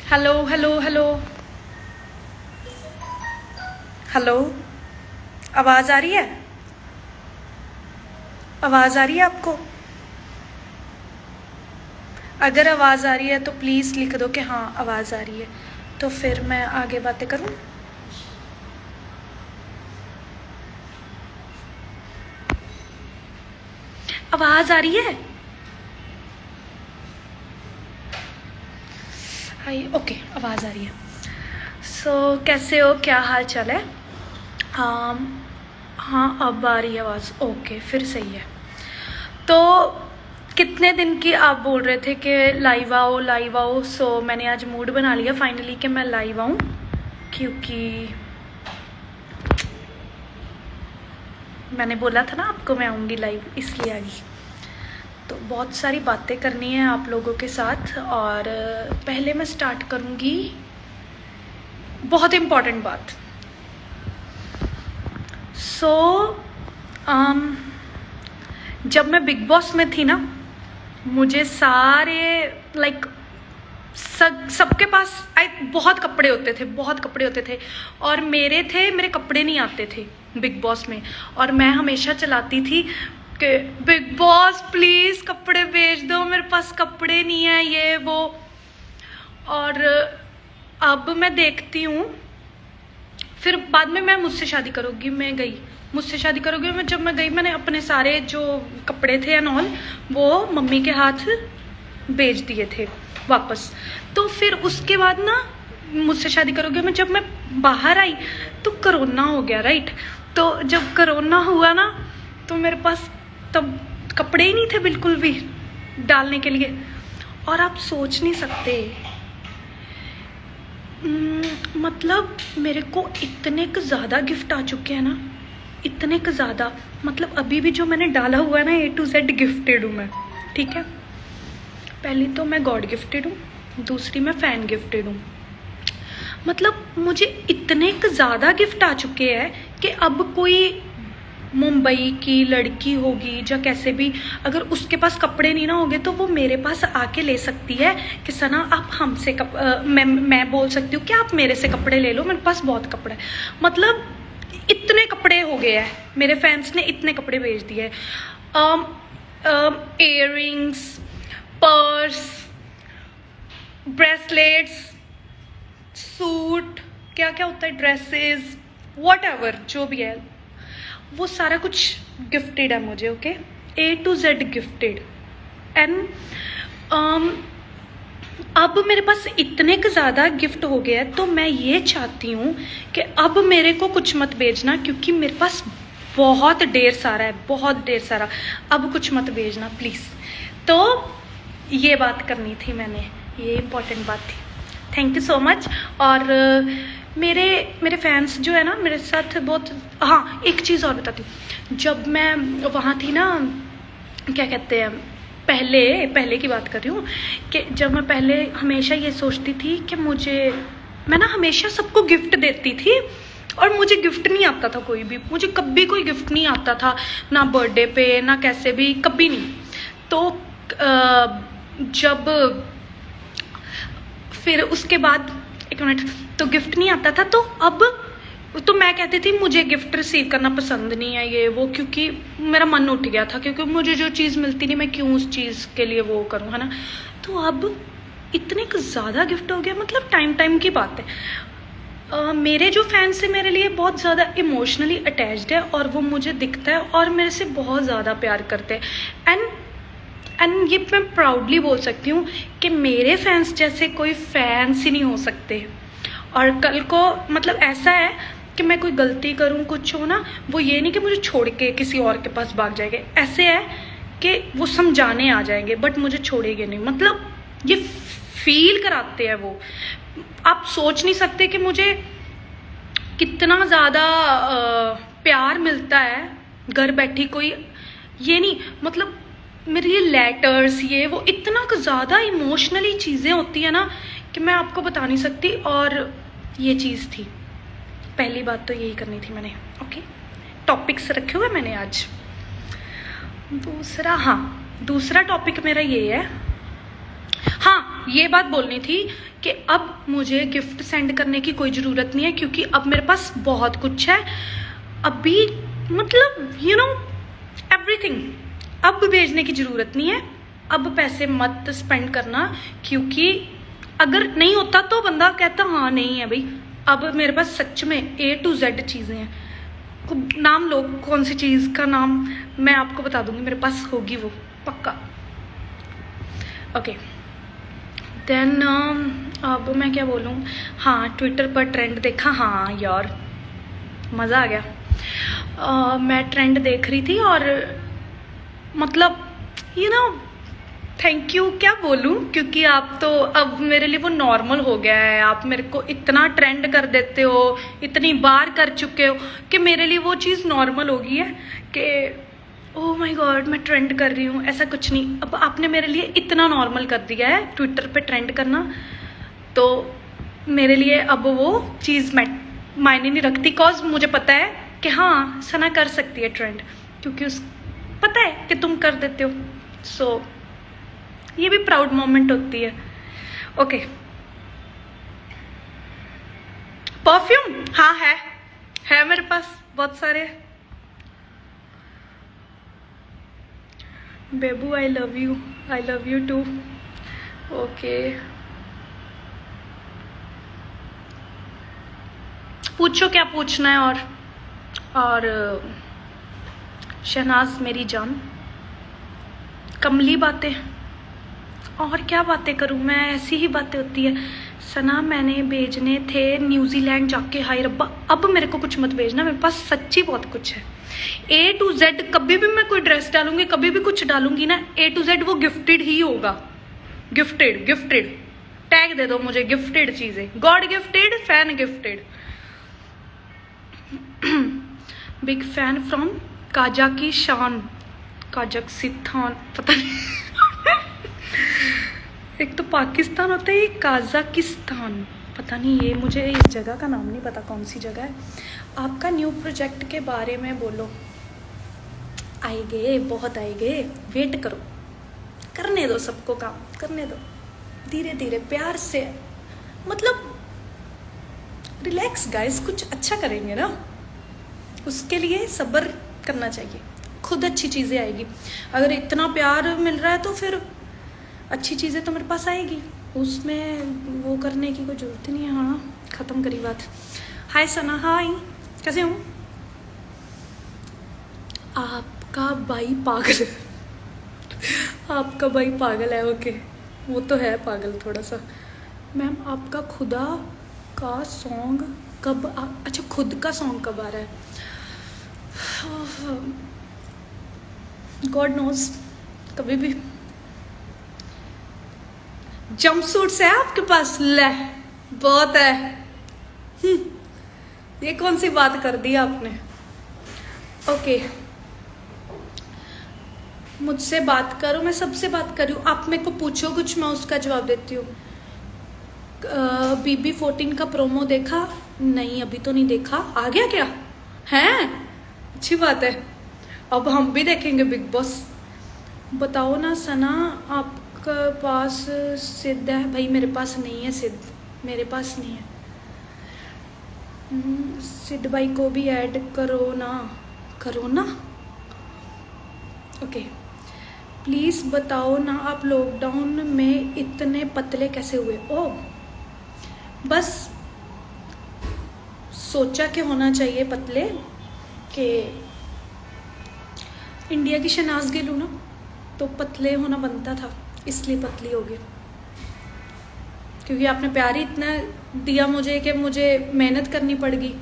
Hello hello hello hello. आवाज़ आ रही है? आवाज़ आ रही है आपको? अगर आवाज़ आ रही है तो प्लीज़ लिख दो कि हाँ आवाज़ आ रही है, तो फिर मैं आगे बातें करूँ। आवाज़ आ रही है? हाय, ओके, आवाज़ आ रही है। कैसे हो, क्या हाल चाल है? हाँ अब आ रही है आवाज़, ओके फिर सही है। तो कितने दिन की आप बोल रहे थे कि लाइव आओ लाइव आओ, सो मैंने आज मूड बना लिया फाइनली कि मैं लाइव आऊँ, क्योंकि मैंने बोला था ना आपको मैं आऊँगी लाइव, इसलिए आ गई। तो बहुत सारी बातें करनी है आप लोगों के साथ, और पहले मैं स्टार्ट करूँगी बहुत इम्पॉर्टेंट बात। जब मैं बिग बॉस में थी ना, मुझे सारे लाइक सबके पास बहुत कपड़े होते थे, बहुत कपड़े होते थे, और मेरे कपड़े नहीं आते थे बिग बॉस में। और मैं हमेशा चलाती थी कि बिग बॉस प्लीज़ कपड़े भेज दो, मेरे पास कपड़े नहीं है, ये वो। और अब मैं देखती हूँ, फिर बाद में मैं मुझसे शादी करोगी, मैं गई, मुझसे शादी करोगी। मैं जब मैं गई, मैंने अपने सारे जो कपड़े थे एंड ऑल वो मम्मी के हाथ भेज दिए थे वापस। तो फिर उसके बाद ना मुझसे शादी करोगे में जब मैं बाहर आई तो कोरोना हो गया, राइट। तो जब कोरोना हुआ ना तो मेरे पास तब कपड़े ही नहीं थे बिल्कुल भी डालने के लिए। और आप सोच नहीं सकते, मतलब मेरे को इतने क ज़्यादा गिफ्ट आ चुके हैं ना, इतने क ज़्यादा, मतलब अभी भी जो मैंने डाला हुआ है ना A to Z गिफ्टेड हूँ मैं, ठीक है। पहली तो मैं गॉड गिफ्टेड हूँ, दूसरी मैं फ़ैन गिफ्टेड हूँ। मतलब मुझे इतने क ज़्यादा गिफ्ट आ चुके हैं कि अब कोई मुंबई की लड़की होगी या कैसे भी, अगर उसके पास कपड़े नहीं ना होंगे तो वो मेरे पास आके ले सकती है कि सना आप हमसे मैं बोल सकती हूँ कि आप मेरे से कपड़े ले लो, मेरे पास बहुत कपड़े हैं। मतलब इतने कपड़े हो गए हैं, मेरे फैंस ने इतने कपड़े भेज दिए। इयररिंग्स, पर्स, ब्रेसलेट्स, सूट, क्या क्या होता है, ड्रेसेस, व्हाटएवर जो भी है वो सारा कुछ गिफ्टेड है मुझे, okay. A to Z gifted. And अब मेरे पास इतने के ज़्यादा गिफ्ट हो गया है, तो मैं ये चाहती हूँ कि अब मेरे को कुछ मत भेजना, क्योंकि मेरे पास बहुत ढेर सारा है, बहुत ढेर सारा। अब कुछ मत भेजना प्लीज़। तो ये बात करनी थी मैंने, ये इम्पोर्टेंट बात थी। Thank you so much. और मेरे फैंस जो है ना मेरे साथ बहुत, हाँ एक चीज़ और बताती हूँ। जब मैं वहाँ थी ना, क्या कहते हैं, पहले की बात कर रही हूँ, कि जब मैं पहले हमेशा ये सोचती थी कि मैं ना हमेशा सबको गिफ्ट देती थी, और मुझे गिफ्ट नहीं आता था कोई भी, मुझे कभी कोई गिफ्ट नहीं आता था, ना बर्थडे पे ना कैसे भी, कभी नहीं। तो जब फिर उसके बाद एक मिनट, तो गिफ्ट नहीं आता था, तो अब तो मैं कहती थी मुझे गिफ्ट रिसीव करना पसंद नहीं है ये वो, क्योंकि मेरा मन उठ गया था, क्योंकि मुझे जो चीज़ मिलती नहीं मैं क्यों उस चीज़ के लिए वो करूँ, है ना। तो अब इतने ज़्यादा गिफ्ट हो गया, मतलब टाइम की बात है। मेरे जो फैंस है मेरे लिए बहुत ज़्यादा इमोशनली अटैच्ड है, और वो मुझे दिखता है और मेरे से बहुत ज़्यादा प्यार करते हैं। एंड ये मैं प्राउडली बोल सकती हूँ कि मेरे फैंस जैसे कोई फैंस ही नहीं हो सकते। और कल को मतलब ऐसा है कि मैं कोई गलती करूँ, कुछ हो ना, वो ये नहीं कि मुझे छोड़ के किसी और के पास भाग जाएंगे, ऐसे है कि वो समझाने आ जाएंगे बट मुझे छोड़ेंगे नहीं। मतलब ये फील कराते हैं वो, आप सोच नहीं सकते कि मुझे कितना ज़्यादा प्यार मिलता है घर बैठी। कोई ये नहीं, मतलब मेरे ये लेटर्स, ये वो, इतना ज़्यादा इमोशनली चीज़ें होती है ना कि मैं आपको बता नहीं सकती। और ये चीज़ थी, पहली बात तो यही करनी थी मैंने, ओके। टॉपिक्स रखे हुए मैंने आज। दूसरा टॉपिक मेरा ये है, हाँ ये बात बोलनी थी कि अब मुझे गिफ्ट सेंड करने की कोई ज़रूरत नहीं है, क्योंकि अब मेरे पास बहुत कुछ है अभी, मतलब यू नो एवरीथिंग। अब भेजने की ज़रूरत नहीं है, अब पैसे मत स्पेंड करना, क्योंकि अगर नहीं होता तो बंदा कहता हाँ नहीं है भाई। अब मेरे पास सच में A to Z चीज़ें हैं। नाम लो कौन सी चीज़ का नाम मैं आपको बता दूंगी, मेरे पास होगी वो पक्का। ओके देन अब मैं क्या बोलूँ। हाँ, ट्विटर पर ट्रेंड देखा। हाँ यार मज़ा आ गया। मैं ट्रेंड देख रही थी और मतलब यू नो थैंक यू क्या बोलूँ, क्योंकि आप तो अब मेरे लिए वो नॉर्मल हो गया है। आप मेरे को इतना ट्रेंड कर देते हो, इतनी बार कर चुके हो कि मेरे लिए वो चीज़ नॉर्मल हो गई है कि ओह माय गॉड मैं ट्रेंड कर रही हूँ। ऐसा कुछ नहीं, अब आपने मेरे लिए इतना नॉर्मल कर दिया है ट्विटर पे ट्रेंड करना, तो मेरे लिए अब वो चीज़ मायने नहीं रखती। कॉज मुझे पता है कि हाँ सना कर सकती है ट्रेंड, क्योंकि उस पता है कि तुम कर देते हो। सो ये भी प्राउड मोमेंट होती है। ओके परफ्यूम हाँ है मेरे पास बहुत सारे। बेबू I love you too. Okay पूछो क्या पूछना है। और शहनाज मेरी जान, कमली बातें, और क्या बातें करूं मैं, ऐसी ही बातें होती है। सना मैंने भेजने थे न्यूजीलैंड जाके, हाय रब्बा अब मेरे को कुछ मत भेजना, मेरे पास सच्ची बहुत कुछ है। A to Z कभी भी मैं कोई ड्रेस डालूंगी, कभी भी कुछ डालूंगी ना, A to Z वो गिफ्टेड ही होगा। गिफ्टेड टैग दे दो मुझे, गिफ्टेड चीजें, God gifted, fan gifted. Big fan from Kazakhstan, पता नहीं एक तो पाकिस्तान होता है, एक काजाकिस्तान, पता नहीं, ये मुझे इस जगह का नाम नहीं पता कौन सी जगह है। आपका न्यू प्रोजेक्ट के बारे में बोलो। आएंगे, बहुत आएंगे, वेट करो, करने दो, सबको काम करने दो, धीरे धीरे प्यार से, मतलब रिलैक्स गाइस, कुछ अच्छा करेंगे ना, उसके लिए सब्र करना चाहिए, खुद अच्छी चीज़ें आएगी। अगर इतना प्यार मिल रहा है तो फिर अच्छी चीज़ें तो मेरे पास आएगी, उसमें वो करने की कोई ज़रूरत नहीं है। हाँ ख़त्म करी बात। हाय सना, हाय कैसे हूँ। आपका भाई पागल है आपका भाई पागल है। ओके वो तो है पागल थोड़ा सा। मैम आपका खुदा का सॉन्ग कब अच्छा खुद का सॉन्ग कब आ रहा है। गॉड नोज, कभी भी। जंप सूट्स है आपके पास, ले बहुत है। ये कौन सी बात कर दी आपने। ओके मुझसे बात करो, मैं सबसे बात कर रही हूँ, आप मेरे को पूछो कुछ, मैं उसका जवाब देती हूँ। BB14 का प्रोमो देखा? नहीं अभी तो नहीं देखा, आ गया क्या है? अच्छी बात है, अब हम भी देखेंगे बिग बॉस। बताओ ना सना, आपके पास सिद्ध है? भाई मेरे पास नहीं है सिद्ध, मेरे पास नहीं है। सिद्ध भाई को भी ऐड करो ना। ओके प्लीज़ बताओ ना, आप लॉकडाउन में इतने पतले कैसे हुए? ओ बस सोचा कि होना चाहिए पतले, कि इंडिया की शहनाज गिल हूँ ना, तो पतले होना बनता था, इसलिए पतली हो गई। क्योंकि आपने प्यार ही इतना दिया मुझे कि मुझे मेहनत करनी पड़ गई।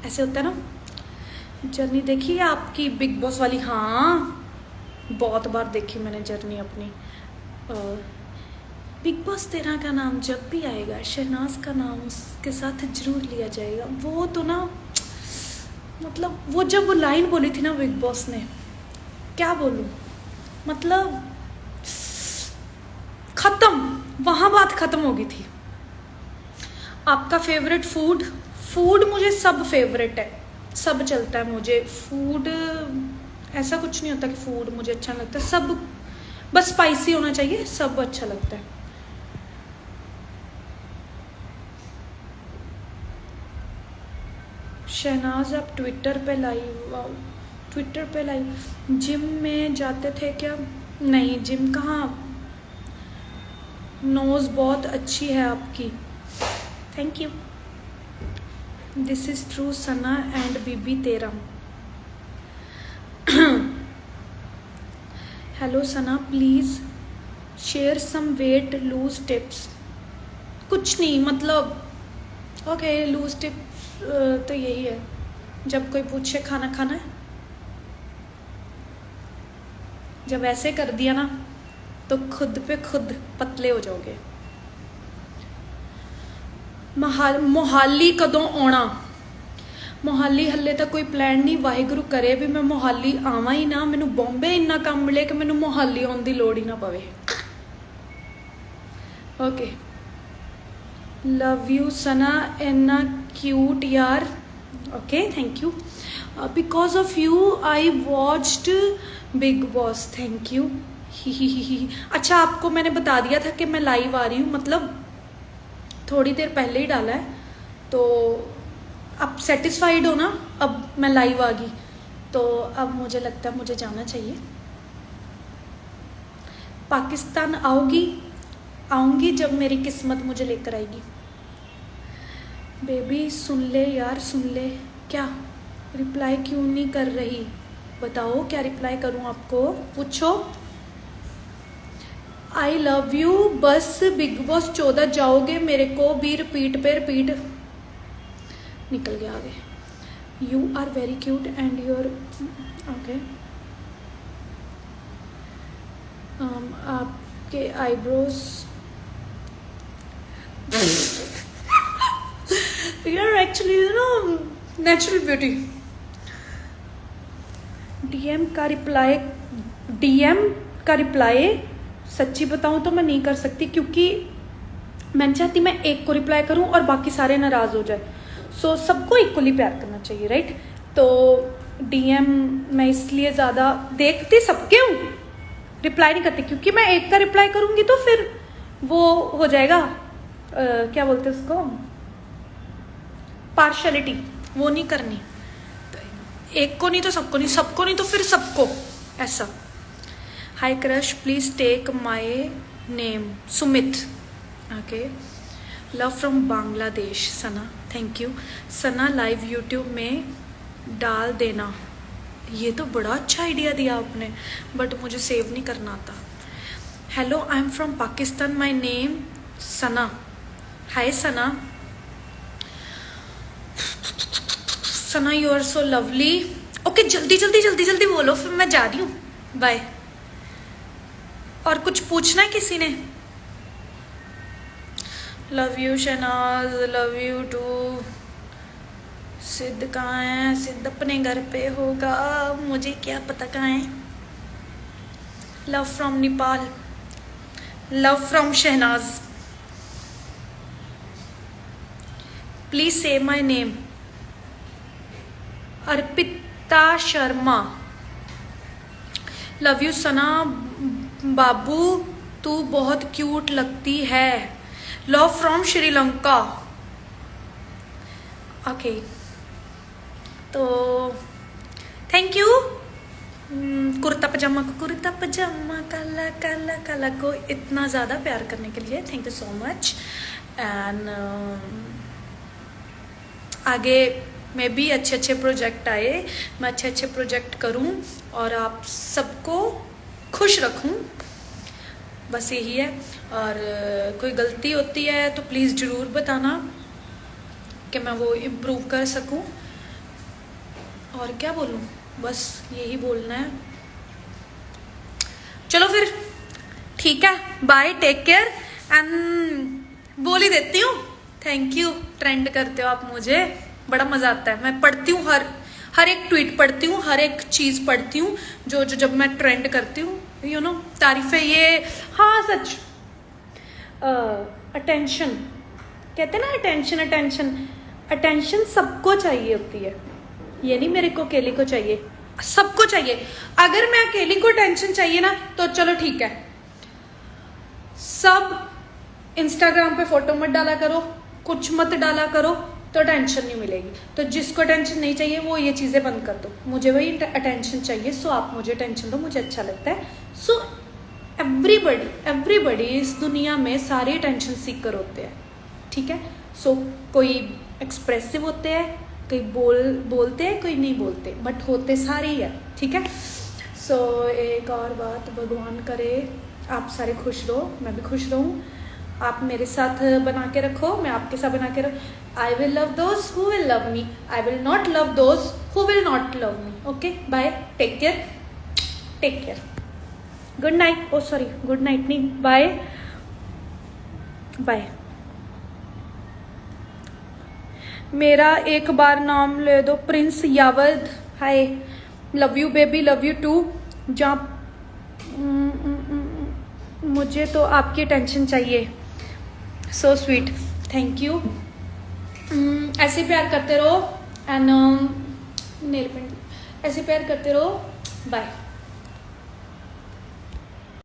ऐसे होता है ना। जर्नी देखी है आपकी बिग बॉस वाली? हाँ बहुत बार देखी मैंने जर्नी अपनी। बिग बॉस 13 का नाम जब भी आएगा, शहनाज का नाम उसके साथ जरूर लिया जाएगा। वो तो ना, मतलब वो जब वो लाइन बोली थी ना बिग बॉस ने, क्या बोलूं, मतलब खत्म, वहाँ बात खत्म हो गई थी। आपका फेवरेट फूड मुझे सब फेवरेट है, सब चलता है मुझे। फूड ऐसा कुछ नहीं होता कि फूड मुझे अच्छा लगता है, सब बस स्पाइसी होना चाहिए, सब अच्छा लगता है। शहनाज आप ट्विटर पे लाइव, ट्विटर पे लाइव जिम में जाते थे क्या? नहीं, जिम कहाँ। नोज़ बहुत अच्छी है आपकी, thank you. This is true Sana and बीबी तेरा। Hello Sana, please share some weight lose tips. कुछ नहीं, मतलब ओके लूज टिप्स तो यही है, जब कोई पूछे खाना खाना है, जब ऐसे कर दिया ना तो खुद पे खुद पतले हो जाओगे। मोहाली कदों आना? मोहाली हल्ले तक कोई प्लान नहीं, वाहिगुरु करे भी मैं मोहाली आवा ही ना, मैनू बॉम्बे इन्ना काम मिले कि मैनू मोहाली आने की लोड़ ही ना पवे। ओके, लव यू सना, इन्ना क्यूट यार। Okay thank you. Because of you I watched Bigg Boss, thank you. ही। अच्छा, आपको मैंने बता दिया था कि मैं लाइव आ रही हूँ, मतलब थोड़ी देर पहले ही डाला है, तो अब सेटिस्फाइड हो ना? अब मैं लाइव आ गई तो अब मुझे लगता है मुझे जाना चाहिए। पाकिस्तान आऊँगी जब मेरी किस्मत मुझे लेकर आएगी। बेबी सुन ले यार, सुन ले। क्या रिप्लाई क्यों नहीं कर रही? बताओ क्या रिप्लाई करूँ आपको, पूछो। आई लव यू, बस बिग बॉस 14 जाओगे मेरे को भी रिपीट पे रिपीट। निकल गया आगे। You are very cute and your okay. आपके eyebrows you're actually natural beauty. DM का रिप्लाई सच्ची बताऊं तो मैं नहीं कर सकती, क्योंकि मैं चाहती मैं एक को रिप्लाई करूं और बाकी सारे नाराज हो जाए। सो सबको इक्वली प्यार करना चाहिए, राइट? तो डीएम मैं इसलिए ज़्यादा देखती सबके हूँ, रिप्लाई नहीं करती, क्योंकि मैं एक का रिप्लाई करूँगी तो फिर वो हो जाएगा क्या बोलते हैं उसको, पार्शलिटी, वो नहीं करनी। तो एक को नहीं तो सबको नहीं, सबको नहीं तो फिर सबको, ऐसा। Hi crush, please take my name Sumit. Okay, love from Bangladesh Sana, thank you. Sana live YouTube में डाल देना। ये तो बड़ा अच्छा आइडिया दिया आपने, बट मुझे सेव नहीं करना आता। Hello, I am from Pakistan, my name Sana. Hi Sana, Sana you are so lovely. Okay, जल्दी जल्दी जल्दी जल्दी बोलो, फिर मैं जा रही हूँ, बाय। और कुछ पूछना है किसी ने? Love you Shehnaz, love you too. Sid कहाँ है? सिद्ध अपने घर पे होगा, मुझे क्या पता कहाँ है। Love from Nepal, love from Shehnaz. Please say my name. Arpita Sharma, love you Sana बाबू, तू बहुत क्यूट लगती है। Love from Sri Lanka. ओके, तो थैंक यू। कुर्ता पजामा काला काला काला को इतना ज़्यादा प्यार करने के लिए thank you so much. And आगे में भी अच्छे अच्छे प्रोजेक्ट आए, मैं अच्छे अच्छे प्रोजेक्ट करूं और आप सबको खुश रखूं, बस यही है। और कोई गलती होती है तो प्लीज़ ज़रूर बताना कि मैं वो इम्प्रूव कर सकूं। और क्या बोलूं, बस यही बोलना है। चलो फिर ठीक है, बाय, टेक केयर एंड बोल ही देती हूँ। थैंक यू, ट्रेंड करते हो आप मुझे, बड़ा मज़ा आता है। मैं पढ़ती हूँ, हर एक ट्वीट पढ़ती हूँ, हर एक चीज़ पढ़ती हूँ जो जब मैं ट्रेंड करती हूँ, यू नो, तारीफ़ें। ये हाँ सच, अटेंशन कहते हैं ना, अटेंशन सबको चाहिए होती है। ये नहीं मेरे को अकेले को चाहिए, सबको चाहिए। अगर मैं अकेली को अटेंशन चाहिए ना तो चलो ठीक है, सब इंस्टाग्राम पे फोटो मत डाला करो, कुछ मत डाला करो, तो टेंशन नहीं मिलेगी। तो जिसको टेंशन नहीं चाहिए वो ये चीज़ें बंद कर दो, मुझे वही अटेंशन चाहिए, सो आप मुझे टेंशन दो, मुझे अच्छा लगता है। सो एवरीबडी इस दुनिया में सारे टेंशन सीकर होते हैं, ठीक है। सो कोई एक्सप्रेसिव होते हैं, कोई बोलते हैं, कोई नहीं बोलते, बट होते सारे ही है, ठीक है। सो एक और बात, भगवान करे आप सारे खुश रहो, मैं भी खुश रहूँ, आप मेरे साथ बना के रखो, मैं आपके साथ बना के रखो। I will love those who will love me, I will not love those who will not love me. Okay, bye, take care, take care, good night. Oh sorry, good night नहीं, बाय बाय। मेरा एक बार नाम ले दो, Prince Yadav. Hi, love you baby, love you too. जहाँ मुझे तो आपकी टेंशन चाहिए, सो स्वीट, थैंक यू। ऐसे प्यार करते रहो एंड नेल पेंट, ऐसे प्यार करते रहो, बाय।